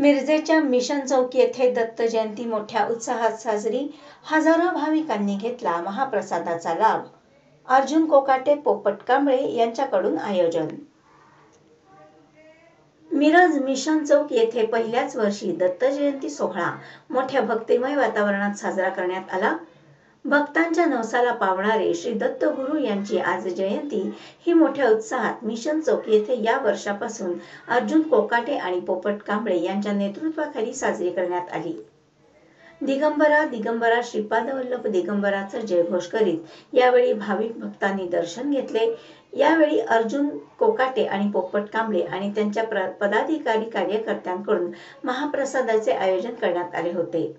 मिरजेच्या मिशन चौक येथे दत्त जयंती मोठ्या उत्साहात साजरी। हजारो भाविकांनी घेतला महाप्रसादाचा लाभ। अर्जुन कोकाटे, पोपट कांबळे यांच्याकडून आयोजन। मिरज मिशन चौक येथे पहिल्याच वर्षी दत्त जयंती सोहळा मोठ्या भक्तिमय वातावरणात साजरा करण्यात आला। भक्तांच्या नवसाला पावणारे श्री दत्त गुरु यांची आज जयंती ही मोठ्या उत्साहात मिशन चौक येथे या वर्षापासून अर्जुन कोकाटे आणि पोपट कांबळे यांच्या नेतृत्वाखाली साजरी करण्यात आली। दिगंबरा दिगंबरा श्रीपाद वल्लभ दिगंबराचा जयघोष करीत यावेळी भाविक भक्तांनी दर्शन घेतले। यावेळी अर्जुन कोकाटे आणि पोपट कांबळे आणि त्यांच्या पदाधिकारी कार्यकर्त्यांकडून महाप्रसादाचे आयोजन करण्यात आले होते।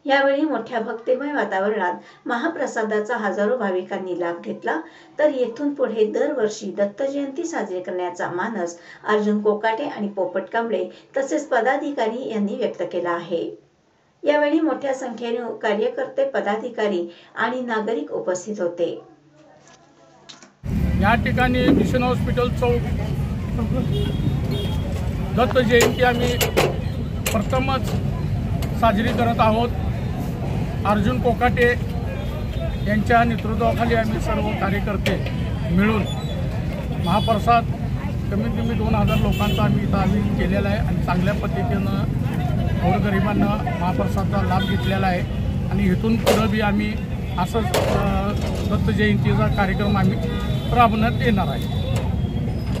यावेळी मोठ्या भक्तिमय वातावरणात महाप्रसादाचा हजारो भाविकांनी लाभ घेतला। तर येथून पुढे दरवर्षी दत्त जयंती साजरी करण्याचा मानस अर्जुन कोकाटे आणि पोपट कांबळे तसेच पदाधिकारी यांनी व्यक्त केला आहे। यावेळी मोठ्या संख्येने कार्यकर्ते, पदाधिकारी आणि नागरिक उपस्थित होते। या ठिकाणी मिशन हॉस्पिटल चौक दत्त जयंती आम्ही प्रथमच साजरी करत आहोत। अर्जुन कोकाटे यांच्या नेतृत्वाखाली आम्ही सर्व कार्यकर्ते मिळून महाप्रसाद कमीत कमी 2000 लोकांचा आम्ही केलेला आहे आणि चांगल्या पद्धतीनं गोरगरिबांना महाप्रसादाचा लाभ घेतलेला आहे आणि इथून पुढे बी आम्ही असंच दत्त जयंतीचा कार्यक्रम आम्ही राबवण्यात येणार आहे।